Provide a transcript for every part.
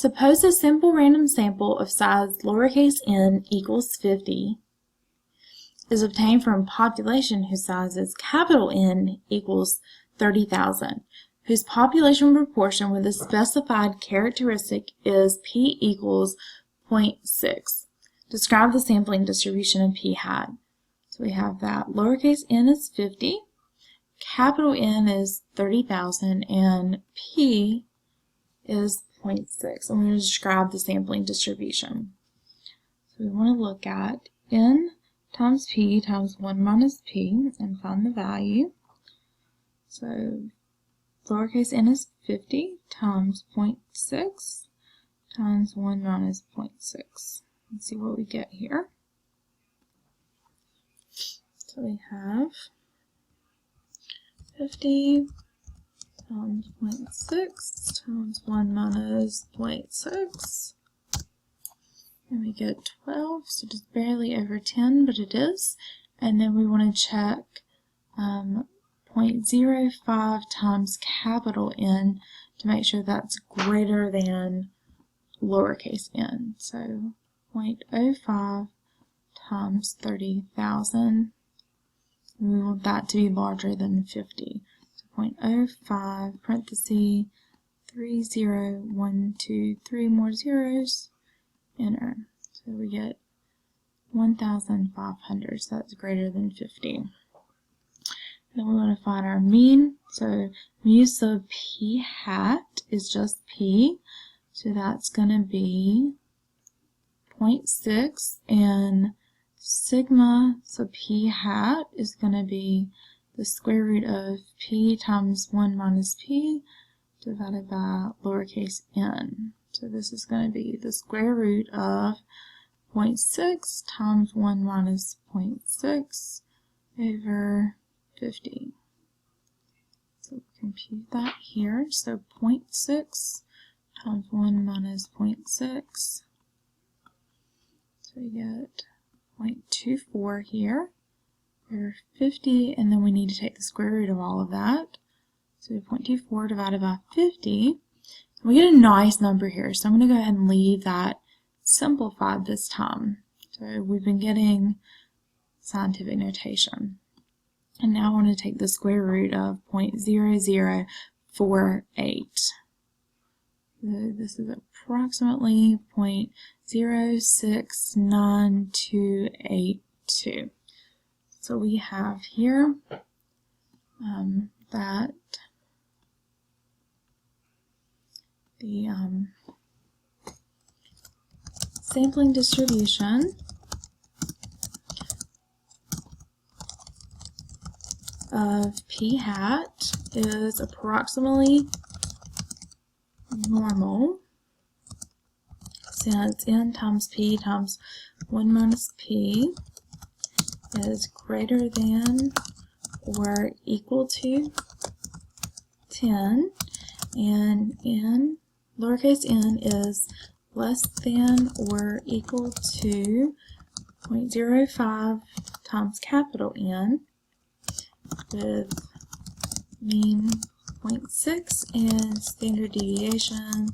Suppose a simple random sample of size lowercase n equals 50 is obtained from a population whose size is capital N equals 30,000, whose population proportion with a specified characteristic is p equals 0.6. Describe the sampling distribution of p hat. So we have that lowercase n is 50, capital N is 30,000, and p is 0.6. I'm going to describe the sampling distribution. So we want to look at n times p times 1 minus p and find the value. So lowercase n is 50 times 0.6 times 1 minus 0.6. Let's see what we get here. So we have 50 times 0.6 times 1 minus 0.6. And we get 12, so just barely over 10, but it is. And then we want to check 0.05 times capital N to make sure that's greater than lowercase n. So 0.05 times 30,000. We want that to be larger than 50. So 0.05 parenthesis 30, 1, 2, 3 more zeros. Enter. So we get 1,500, so that's greater than 50. Then we want to find our mean. So mu sub p hat is just p, so that's going to be 0.6, and sigma sub p hat is going to be the square root of p times 1 minus p divided by lowercase n. So this is going to be the square root of 0.6 times 1 minus 0.6 over 50. So we compute that here. So 0.6 times 1 minus 0.6. So we get 0.24 here over 50, and then we need to take the square root of all of that. So 0.24 divided by 50. We get a nice number here, so I'm going to go ahead and leave that simplified this time. So we've been getting scientific notation. And now I want to take the square root of 0.0048. So this is approximately 0.069282. So we have here that the sampling distribution of p hat is approximately normal, since n times p times 1 minus p is greater than or equal to 10, and n lowercase n is less than or equal to 0.05 times capital N, with mean 0.6 and standard deviation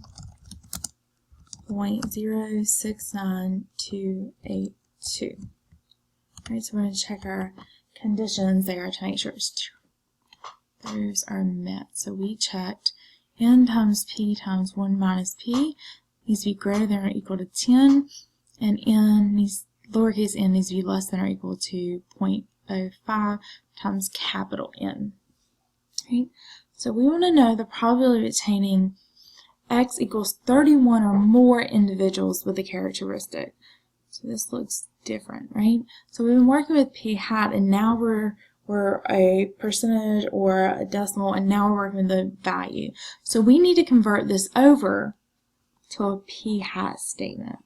0.069282. Alright, so we're going to check our conditions there to make sure those are met. So we checked n times p times 1 minus p needs to be greater than or equal to 10, and lowercase n needs to be less than or equal to 0.05 times capital N. Right? So we want to know the probability of obtaining x equals 31 or more individuals with a characteristic. So this looks different, right? So we've been working with p hat, and now we're a percentage or a decimal, and now we're working with the value. So we need to convert this over to a p hat statement.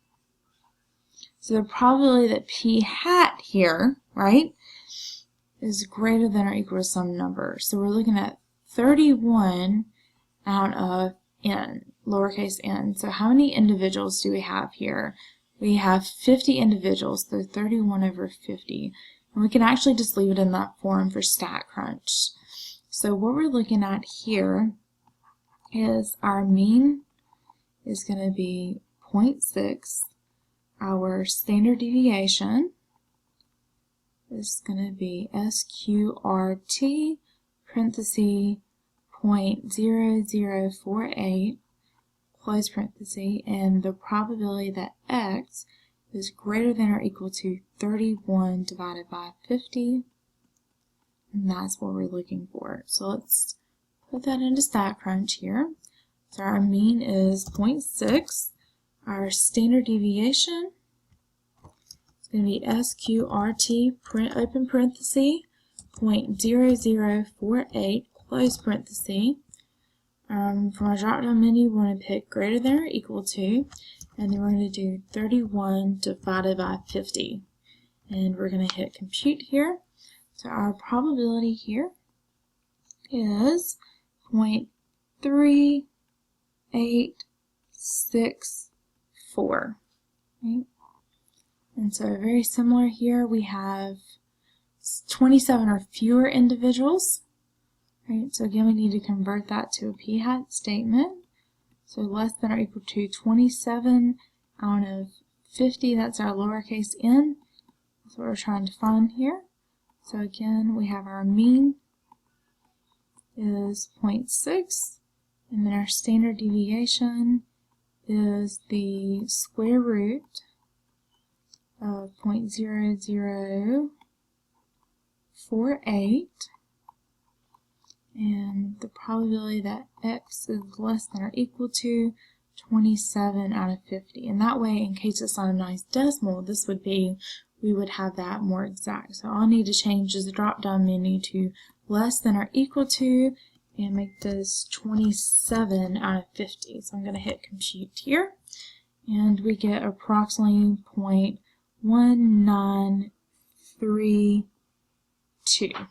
So the probability that p hat here, right, is greater than or equal to some number. So we're looking at 31 out of n, lowercase n. So how many individuals do we have here? We have 50 individuals, so 31 over 50. And we can actually just leave it in that form for StatCrunch. So what we're looking at here is our mean is going to be 0.6. Our standard deviation is going to be SQRT, parenthesis, 0.0048, close parenthesis, and the probability that x is greater than or equal to 31 divided by 50, and that's what we're looking for. So let's put that into StatCrunch here. So our mean is 0.6. Our standard deviation is going to be SQRT, open parenthesis, 0.0048, close parenthesis. From our drop-down menu, we're going to pick greater than or equal to, and then we're going to do 31 divided by 50. And we're going to hit compute here. So our probability here is 0.3864. Right? And so very similar here, we have 27 or fewer individuals. Right? So again, we need to convert that to a p-hat statement. So less than or equal to 27 out of 50, that's our lowercase n. That's what we're trying to find here. So again, we have our mean is 0.6, and then our standard deviation is the square root of 0.0048, and the probability that x is less than or equal to 27 out of 50. And that way, in case it's not a nice decimal, this would be, we would have that more exact. So all I need to change is the drop-down menu to less than or equal to, and make this 27 out of 50. So I'm going to hit compute here, and we get approximately 0.1932.